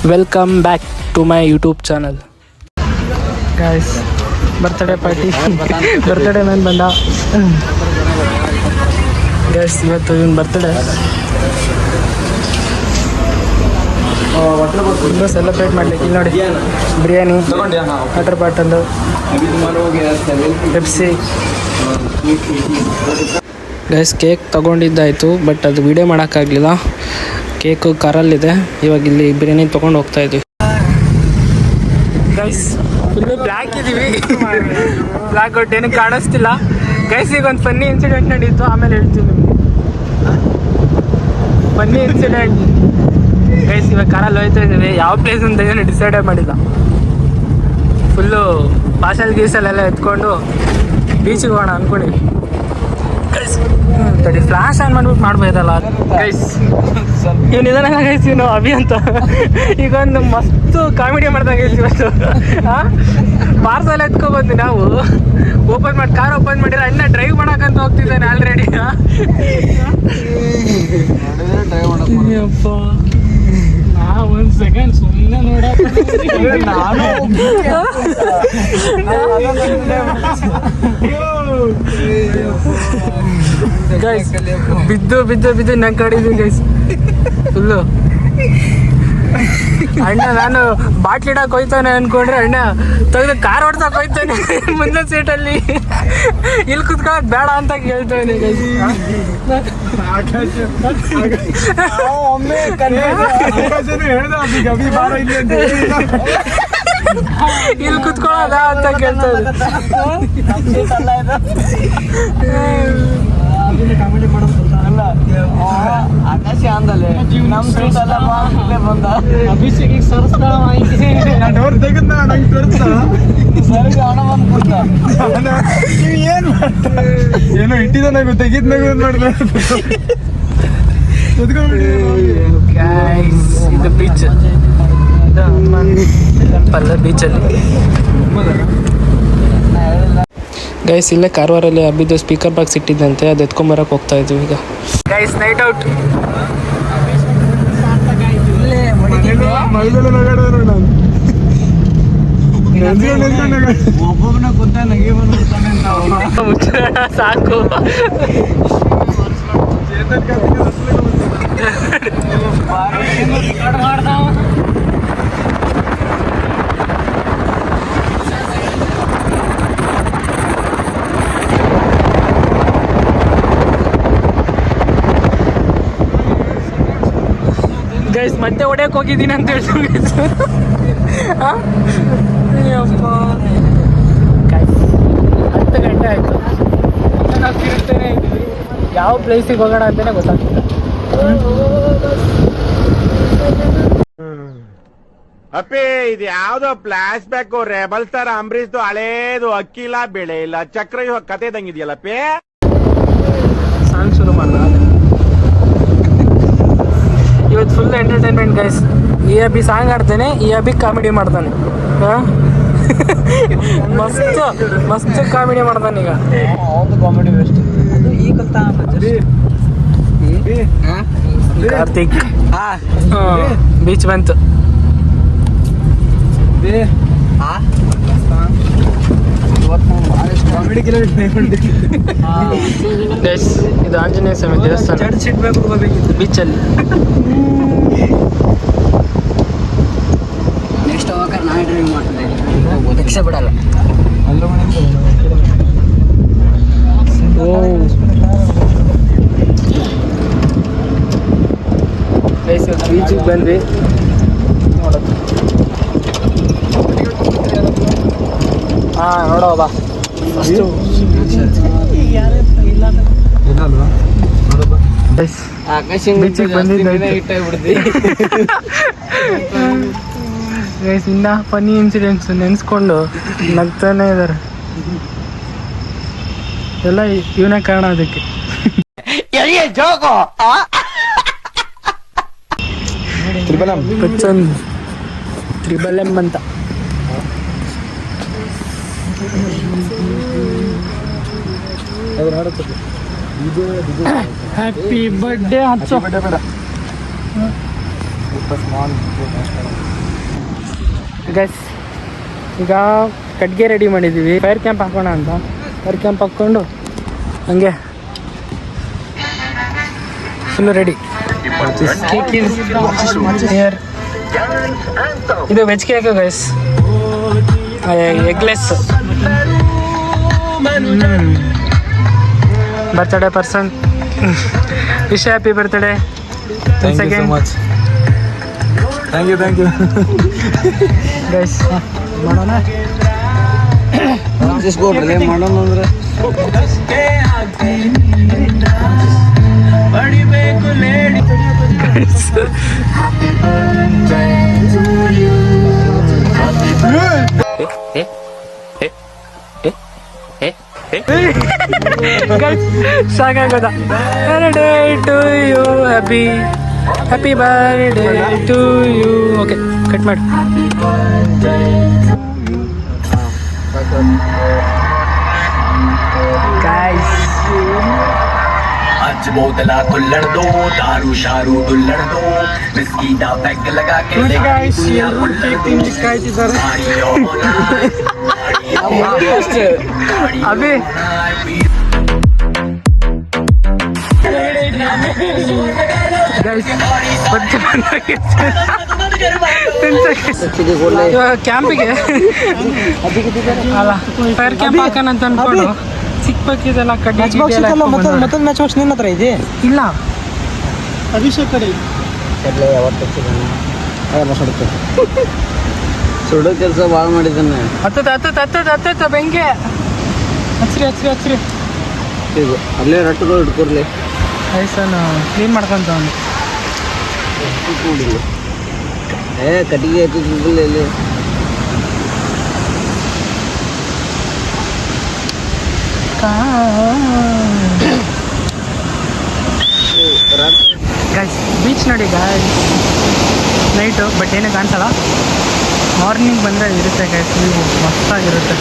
Welcome back to my YouTube channel guys. Birthday party, birthday man ಬಂದ guys. ಇವತ್ತು ಇವನ್ birthday ಇನ್ನೂ celebrate ಮಾಡ್ಲಿಕ್ಕೆ. ಇಲ್ಲಿ ನೋಡಿ, biryani, water bottle, Pepsi. Guys cake ತೊಗೊಂಡಿದ್ದಾಯಿತು, ಬಟ್ ಅದು ವಿಡಿಯೋ ಮಾಡೋಕ್ಕಾಗಲಿಲ್ಲ. ಕೇಕು ಕಾರಲ್ಲಿದೆ. ಇವಾಗ ಇಲ್ಲಿ ಬಿರಿಯಾನಿ ತೊಗೊಂಡು ಹೋಗ್ತಾ ಇದ್ವಿ ಗೈಸ್. ಫುಲ್ಲು ಬ್ಲ್ಯಾಕ್ ಇದ್ದೀವಿ, ಬ್ಲ್ಯಾಕ್ ಔಟ್, ಏನಕ್ಕೆ ಕಾಣಿಸ್ತಿಲ್ಲ ಗೈಸ್. ಈಗ ಒಂದು ಫನ್ನಿ ಇನ್ಸಿಡೆಂಟ್ ನಡೀತು, ಆಮೇಲೆ ಹೇಳ್ತೀನಿ ನಿಮಗೆ. Funny incident guys. ಇವಾಗ ಕಾರಲ್ಲಿ ಹೋಗ್ತಾ ಇದ್ದೀವಿ. ಯಾವ ಪ್ಲೇಸ್ ಅಂತ ಏನು ಡಿಸೈಡೇ ಮಾಡಿಲ್ಲ. ಫುಲ್ಲು ಪಾರ್ಸಲ್ ಗೀಸಲ್ಲೆಲ್ಲ ಎತ್ಕೊಂಡು ಬೀಚಿಗೆ ಹೋಗೋಣ ಅಂದ್ಕೊಂಡಿವಿ ತಡಿ. ಫ್ಲಾಶ್ ಆನ್ ಮಾಡ್ಬಿಟ್ಟು ಮಾಡ್ಬೋದಲ್ಲ ಗೈಸ್. ಇವನು ಇದನ್ನ ಗೈಸ್, ಇವನು ಅಭಿ ಅಂತ. ಈಗ ಒಂದು ಮಸ್ತ್ ಕಾಮಿಡಿ ಮಾಡ್ದಾಗ ಗೈಸ್. ಇವತ್ತು ಪಾರ್ಸಲ್ ಎತ್ಕೊಬಂದು ನಾವು ಓಪನ್ ಮಾಡಿ, ಕಾರ್ ಓಪನ್ ಮಾಡಿದ್ರೆ ಅಣ್ಣ ಡ್ರೈವ್ ಮಾಡಕ್ಕಂತ ಹೋಗ್ತಿದ್ದಾನೆ ಆಲ್ರೆಡಿ. ಅಪ್ಪ ಒಂದು ಸೆಕೆಂಡ್ ಸುಮ್ಮನೆ ಗೈಸ್, ಬಿದ್ದು ಬಿದ್ದು ಬಿದ್ದು ನಂಗೆ ಕಡಿದೀನಿ ಗೈಸ್ ಫುಲ್ಲು. ಅಣ್ಣ ನಾನು ಬಾಟ್ಲಿ ಇಡಕ್ಕೆ ಹೋಯ್ತಾನೆ ಅನ್ಕೊಂಡ್ರೆ ಅಣ್ಣ ತೆಗೆದು ಕಾರ್ ಹೊಡ್ಸಕ್ಕೆ ಹೋಯ್ತಾನೆ ಮುಂದಿನ ಸೀಟಲ್ಲಿ. ಇಲ್ಲಿ ಕುತ್ಕೊಳ್ಳೋದು ಬೇಡ ಅಂತ ಕೇಳ್ತಾನೆ ಗೈಸ್. ಇಲ್ಲಿ ಕುತ್ಕೊಳ್ಳೋದ ಅಂತ ಕೇಳ್ತಾರೆ. ಕಾಮಿಡಿ ಮಾಡೋದು ಆಕಾಶ ಅಂದಲೆ ನಮ್ಮ ಸೀಟ್ ಎಲ್ಲ ಬಂದ ಅಭಿಷೇಕ್ ಸರ್ಸ್ತಾ ಡೋರ್ ತೆಗೆದ ನಂಗೆ ತೋರಿಸ್ತಾ ಸರಿ ಹಣ ಬಂದ್ಬಿಡ್ತ. ಏನು ಏನೋ ಇಟ್ಟಿದ ನಾವು ತೆಗಿದ್ ನಾವು ಮಾಡಿದ. ಇದು ಬೀಚ್, ಇದು ಟೆಂಪಲ್ ಬೀಚಲ್ಲಿ ಗೈಸ್. ಇಲ್ಲೇ ಕಾರವಾರಲ್ಲಿ ಅಬ್ಬಿದ್ದು ಸ್ಪೀಕರ್ ಬಾಕ್ಸ್ ಇಟ್ಟಿದ್ದಂತೆ, ಅದು ಎತ್ಕೊಂಬರಕ್ಕೆ ಹೋಗ್ತಾ ಇದ್ವಿ ಈಗ ಗೈಸ್. ನೈಟ್ ಔಟ್ ಸಾಕು. ಗೈಸ್ ಮತ್ತೆ ಹೊಡೆಯಕ್ಕೆ ಹೋಗಿದ್ದೀನಿ ಅಂತ ಹೇಳ್ತೀನಿ. 10 ಗಂಟೆ ಆಯಿತು, ನಾವು ತಿರುಗ್ತಾನೆ ಇದ್ದೀವಿ. ಯಾವ ಪ್ಲೇಸಿಗೆ ಹೋಗೋಣ ಅಂತಲೇ ಗೊತ್ತಾಗ್ತಿಲ್ಲ. ಅಪ್ಪಿ ಇದು ಯಾವ್ದೋ ಫ್ಲಾಶ್ ಬ್ಯಾಕ್ ರೆಬಲ್ ತರ ಅಂಬರೀಶ್ದು ಹಳೇದು. ಅಕ್ಕಿ ಇಲ್ಲ, ಬೆಳೆ ಇಲ್ಲ, ಚಕ್ರ ಕತೆ ಇದಂಗಿದೆಯಲ್ಲಪ್ಪಿ. ಸಾಂಗ್ ಶುರು ಮಾಡ. ಇವತ್ತು ಫುಲ್ ಎಂಟರ್ಟೈನ್ಮೆಂಟ್ ಗೈಸ್. ಈ ಅಭಿ ಸಾಂಗ್ ಆಡ್ತಾನೆ, ಈ ಅಭಿ ಕಾಮಿಡಿ ಮಾಡ್ತಾನೆ. ಮಸ್ತ್ ಮಸ್ತ್ ಕಾಮಿಡಿ ಮಾಡ್ತಾನೆ ಈಗ. Comedy best. ಕಾರ್ತಿಕ್ ಬೀಚ್ ಬಂತು. ಇದು ಆಂಜನೇಯ ಸ್ವಾಮಿ ದೇವಸ್ಥಾನ ಬೀಚಲ್ಲಿ. ನೆಕ್ಸ್ಟ್ ಹೋಗ್ಬೇಕಾದ್ರೆ ನಾನೇ ಡ್ರೈವ್ ಮಾಡ್ತಿದ್ದೆ, ರಿಕ್ಷಾ ಬಿಡಲ್ಲ. ಬೀಚಿಗೆ ಬಂದ್ವಿ ನೋಡೋದು. ಹಾಂ ನೋಡೋ ಬಾ. ಬೀಚಿಗೆ ಬಂದಿದ್ದೆ. ಇನ್ನ ಫನ್ನಿ ಇನ್ಸಿಡೆಂಟ್ಸ್ ನೆನೆಸ್ಕೊಂಡು ನಗ್ತಾನೆ ಇದ್ದಾರೆ ಎಲ್ಲ. ಇವನೇ ಕಾರಣ ಅದಕ್ಕೆ. ತ್ರಿಬಲ್ ಎಂ ಅಂತ. ಹ್ಯಾಪಿ ಬರ್ಡೇ ಹಚ್ಚೋ. ಗೈಸ್ ಈಗ ಕಟ್ಗೆ ರೆಡಿ ಮಾಡಿದ್ದೀವಿ, ಫೈರ್ ಕ್ಯಾಂಪ್ ಹಾಕೋಣ ಅಂತ. ಫೈರ್ ಕ್ಯಾಂಪ್ ಹಾಕ್ಕೊಂಡು ಹಂಗೆ ಫುಲ್ಲು ರೆಡಿ. ಇದು veg cake guys, eggless. Birthday person wish happy birthday. Thank you guys ಮಾಡೋಣ. ಮಾಡೋಣ ಅಂದ್ರೆ ಸಾಕಾಗೋದ. Birthday to you, happy happy birthday to you. Okay cut ಮಾಡಿ. ಗಾಯ್ಸ್ आज बोतला खुल्लड़ दो, दारू शारू डुल्लड़ दो, विस्की दा पैग लगा के ನೋಡಿ ಗಾಯ್ಸ್, ಎಲ್ಲರೂ ಕೇಕ್ ತಿನ್ಲಿಕ್ಕೆ ಕಾಯ್ತಿದ್ದಾರೆ. ಅಭಿ ಕ್ಯಾಂಪಿಗೆ ಅಲ್ಲ ಫೈರ್ ಕ್ಯಾಂಪ್ ಹಾಕೋಣ ಅಂತ ಅನ್ಕೊಂಡು ಚಿಕ್ಕ ಪಕ್ಕಿದೆಲ್ಲ ಕಡ್ಡಿ ಮತ್ತೊಂದು ಮ್ಯಾಚ್ ಬಾಕ್ಸ್ ನಿನ್ನ ಹತ್ರ ಇದೆ ಇಲ್ಲ. ಅಭಿಷೇಕ್ ಸುಡೋ ಕೆಲಸ ಭಾಳ ಮಾಡಿದ್ದಾನೆ. ಹತ್ತದ ಬೆಂಗೆ ಹಚ್ರಿ ಈಗ ಅಲ್ಲೇ ರಟ್ಟುಗಳು ಇಟ್ಕೊರ್ಲಿ. ಐಸನ್ ಕ್ಲೀನ್ ಮಾಡ್ಕೊಂತ ಅವನು. ನೋಡಿಲ್ಲ ಕಟ್ಟಿಗೆ ಹತ್ತಿದ್ದಿಲ್ಲ ಇಲ್ಲಿ. ಗಾಯ್ಸ್ ಬೀಚ್ ನೋಡಿ ಗಾಯ್ಸ್, ನೈಟು ಬಟ್ ಏನೂ ಕಾಣಿಸಲ್ಲ. ಮಾರ್ನಿಂಗ್ ಬಂದರೆ ಇರುತ್ತೆ ಗಾಯ್ಸ್, ವ್ಯೂ ಮಸ್ತಾಗಿರುತ್ತೆ.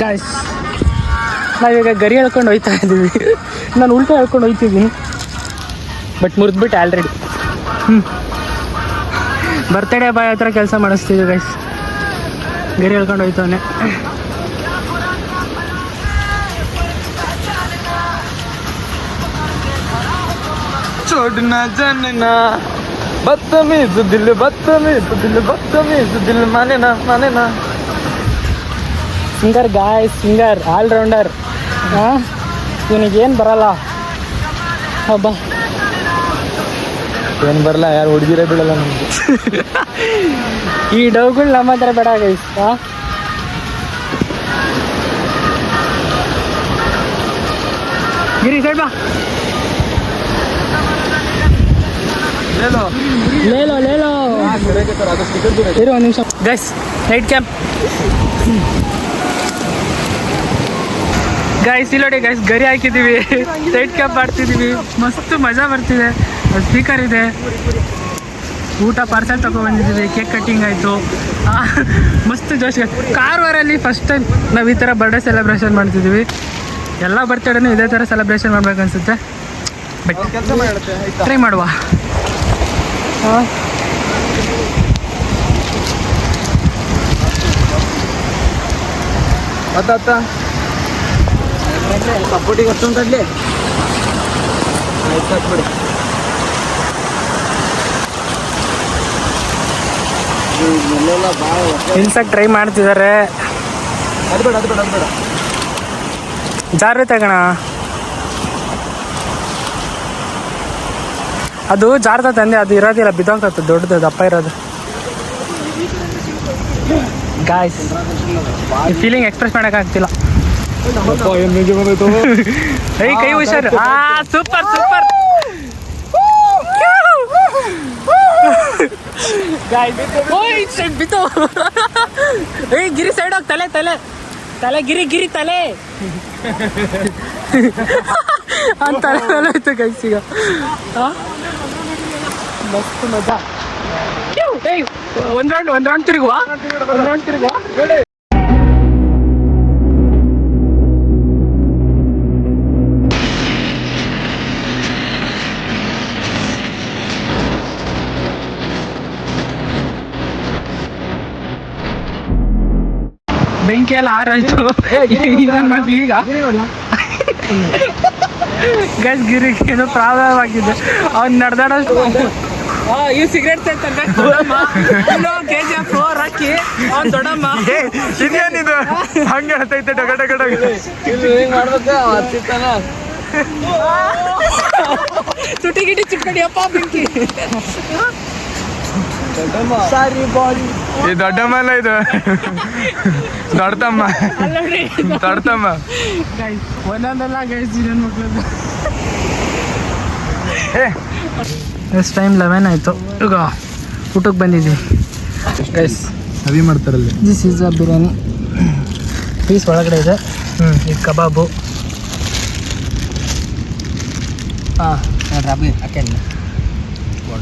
ಗಾಯ್ಸ್ ನಾವೀಗ ಗರಿ ಹೇಳ್ಕೊಂಡು ಹೋಗ್ತಾ ಇದ್ದೀವಿ. ನಾನು ಉಲ್ಟಾ ಹೇಳ್ಕೊಂಡು ಹೋಗ್ತಿದ್ದೀನಿ, ಬಟ್ ಮುರಿದ್ಬಿಟ್ಟೆ ಆಲ್ರೆಡಿ. ಬರ್ತ್ಡೇ ಬಾಯ್ ಹತ್ರ ಕೆಲಸ ಮಾಡಿಸ್ತೀವಿ ಗೈಸ್. ಗರಿ ಹೇಳ್ಕೊಂಡು ಹೋಯ್ತವನೆ. छोड़ना जानना बदतमीज दिल माने ना. Singer guys, singer allrounder. ಇವನಿಗೇನು ಬರಲ್ಲ ಹಬ್ಬ, ಏನು ಬರಲ್ಲ, ಯಾರು ಹುಡುಗಿರೇ ಬೀಳಲ್ಲ ನಮ್ಗೆ. ಈ ಡೌಗಳು ನಮ್ಮ ಹತ್ರ ಬೇಡ ಗೈಸ್. ಗಿರಿ ಸೈಡ್ ಬಾ. ಲೇಲೋ ಇರು ಒಂದು ನಿಮಿಷ ಗೈಸ್. ನೈಟ್ ಕ್ಯಾಂಪ್ ಗೈಸ್, ಇಲ್ಲೋಡಿ ಗೈಸ್, ಗರಿ ಹಾಕಿದ್ದೀವಿ, ನೈಟ್ ಕ್ಯಾಂಪ್ ಮಾಡ್ತಿದ್ದೀವಿ. ಮಸ್ತ್ ಮಜಾ ಬರ್ತಿದೆ. ಸ್ಪೀಕರ್ ಇದೆ, ಊಟ ಪಾರ್ಸೆಲ್ ತೊಗೊಬಂದಿದ್ದೀವಿ, ಕೇಕ್ ಕಟ್ಟಿಂಗ್ ಆಯಿತು. ಮಸ್ತ್ ಜೋಶ್. ಕಾರವಾರಲ್ಲಿ ಫಸ್ಟ್ ಟೈಮ್ ನಾವು ಈ ಥರ ಬರ್ಡೇ ಸೆಲೆಬ್ರೇಷನ್ ಮಾಡ್ತಿದ್ದೀವಿ. ಎಲ್ಲ ಬರ್ತ್ಡೇನೂ ಇದೇ ಥರ ಸೆಲೆಬ್ರೇಷನ್ ಮಾಡ್ಬೇಕು ಅನ್ಸುತ್ತೆ, ಬಟ್ ಟ್ರೈ ಮಾಡುವ. ಸಪೋರ್ಟಿಗೆ ಅಷ್ಟೊಂದು ಕಡ್ಲಿ ಹಾಕ್ಬಿಡಿ. ತಿನ್ಸಕ್ಕೆ ಟ್ರೈ ಮಾಡ್ತಿದ್ದಾರೆ. ಅದು ಬೇಡ. ಜಾರು ತಗೋಣ. ಅದು ಜಾರ್ದ ತಂದೆ, ಅದು ಇರೋದಿಲ್ಲ, ಬಿದ್ದೋಗ್ತದೆ. ದೊಡ್ಡದು ದಪ್ಪ ಇರೋದು. ಗಾಯ್ಸ್ ಈ ಫೀಲಿಂಗ್ ಎಕ್ಸ್ಪ್ರೆಸ್ ಮಾಡೋಕ್ಕಾಗ್ತಿಲ್ಲ. ಕೈ ಹುಷಾರು. ಸೂಪರ್ ಬಿತ್ತು. ಗಿರಿ ಸೈಡ್ ಹೋಗಿ ತಲೆ ಗಿರಿ ತಲೆ ಅಂತ ಹೋಯ್ತು ಗೈಸ್. ಈಗ ಮಸ್ತ್ ಮಜಾ. ಏಯ್ ಒಂದ್ ರೌಂಡ್ ತಿರುಗುವ ಬೆಂಕಿ ಎಲ್ಲ ಆರಾಯ್ತು ಈಗ ಗೈಸ್ ಗಿರಿಗೆ ಏನೋ ಪ್ರಾಬ್ಲಮ್ ಆಗಿದೆ ಅವ್ನು ನಡೆದಾಡೋಷ್ಟು ಇವ್ ಸಿಗರೇಟ್ ಸೇರ್ತಾರೆ ದೊಡ್ಡಮ್ಮ KGF ರಾಕಿ ಅವ್ನು ದೊಡ್ಡಮ್ಮ ಇದೇನಿದು ಹಂಗೆ ಹೇಳ್ತೈತೆ ಡಗ ಡಗ ಡಗ ಮಾಡ್ಬೇಕು ಹತ್ತಿತ್ತಾನ ತುಟಿ ಗಿಟಿ ಚಿಟ್ಕಡಿ ಅಪ್ಪ ಬೆಂಕಿ ಸಾರಿ ಬಾಡಿ ಈ ದೊಡ್ಡಮ್ಮ ಅಲ್ಲ ಇದು ದೊಡ್ಡಮ್ಮ ಗೈಸ್ ಒಂದೊಂದೆಲ್ಲ ಗೈಸ್ ನನ್ನ ಮಕ್ಕಳದ್ದು ಎಷ್ಟು ಟೈಮ್ 11 ಆಯಿತು ಈಗ ಊಟಕ್ಕೆ ಬಂದಿದ್ದೀವಿ ಗೈಸ್ ಅವಿ ಮಾಡ್ತಾರಲ್ಲಿ this is a biryani piece ಒಳಗಡೆ ಇದೆ ಇದು ಕಬಾಬು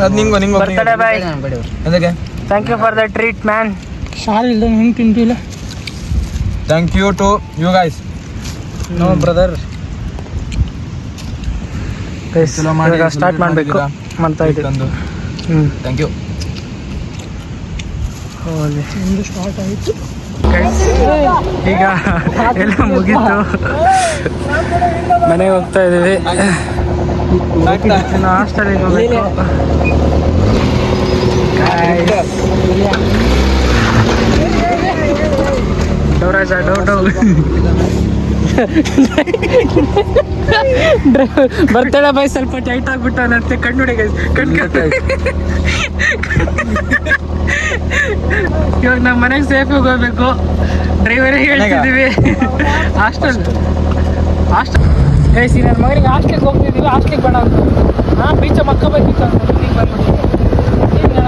ಅದು ನಿಂಗು ಬರ್ತಡೆ ಬಾಯ್ ಅದಕ್ಕೆ thank you for the treat man ಶಾಲೆ ಇಲ್ದ ಹೆಂಗೆ ತಿಂತಿಲ್ಲ thank you to you guys no brother ಇವಾಗ ಸ್ಟಾರ್ಟ್ ಮಾಡಬೇಕು ಮಾಡ್ತಾ ಇದ್ದೀವಿ ಥ್ಯಾಂಕ್ ಯು ಸ್ಟಾರ್ಟ್ ಆಯಿತು ಈಗ ಎಲ್ಲ ಮುಗೀತು ಮನೆಗೆ ಹೋಗ್ತಾ ಇದ್ದೀವಿ ಹಾಸ್ಟೆಲಿಗೆ ಹೋಗ್ಬೇಕು ಡೌರಾಜ ಡೌ ಬರ್ತಾಳೆ ಬಾಯ್ ಸ್ವಲ್ಪ ಟೈಟ್ ಆಗ್ಬಿಟ್ಟವನಂತೆ ಕಣ್ಣು ನೋಡಿ ಇವಾಗ ನಮ್ಮ ಮನೆಗೆ ಸೇಫಾಗಿ ಹೋಗ್ಬೇಕು ಡ್ರೈವರೇ ಹೇಳ್ತಿದ್ದೀವಿ ಹಾಸ್ಟೆಲ್ ಏ ನನ್ನ ಮಗನಿಗೆ ಹಾಸ್ಟೆಲ್ಗೆ ಹೋಗ್ತಿದ್ದೀವಿ ಹಾಸ್ಟೆಲ್ಗೆ ಬೇಡ ಅಂತ ಬೀಚ ಮಕ್ಕ ಬಂದಿತ್ತು ಅಂತ ಈಗ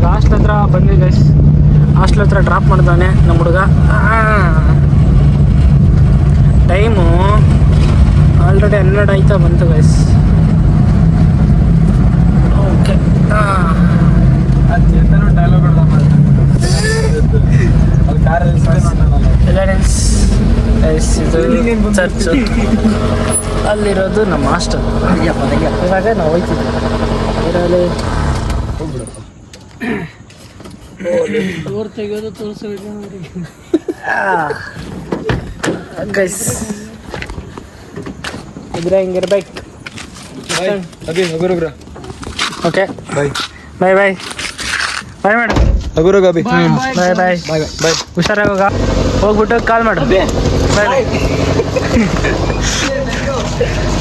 ಹಾಸ್ಟೆಲ್ ಹತ್ರ ಬಂದ್ವಿ ಗೈಸ್ ಹಾಸ್ಟೆಲ್ ಹತ್ರ ಡ್ರಾಪ್ ಮಾಡ್ತಾನೆ ನಮ್ಮ ಹುಡುಗ ಟೈಮು ಆಲ್ರೆಡಿ 12 ಆಯ್ತಾ ಬಂತು ಗೈಸ್ ಓಕೆ ಇದು ಚರ್ಚ್ ಅಲ್ಲಿರೋದು ನಮ್ಮ ಹಾಸ್ಟೆಲ್ ಇವಾಗ ನಾವು ಹೋಯ್ತಿದ್ವಿ ಇದರಲ್ಲಿ ತೆಗೆಯೋದು ತೋರಿಸಬೇಕು ಗೈಸ್ ಇದ್ರೆ ಹಿಂಗಿರ್ಬೇಕು ಓಕೆ ಬಾಯ್ ಬಾಯ್ ಬಾಯ್ ಬಾಯ್ ಮೇಡಮ್ ಹಗುರಗ ಅಭಿ ಬಾಯ್ ಬಾಯ್ ಬಾಯ್ ಹುಷಾರಾಗಿ ಹೋಗ್ಬಿಟ್ಟು ಕಾಲ್ ಮಾಡು bye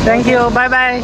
thank you bye bye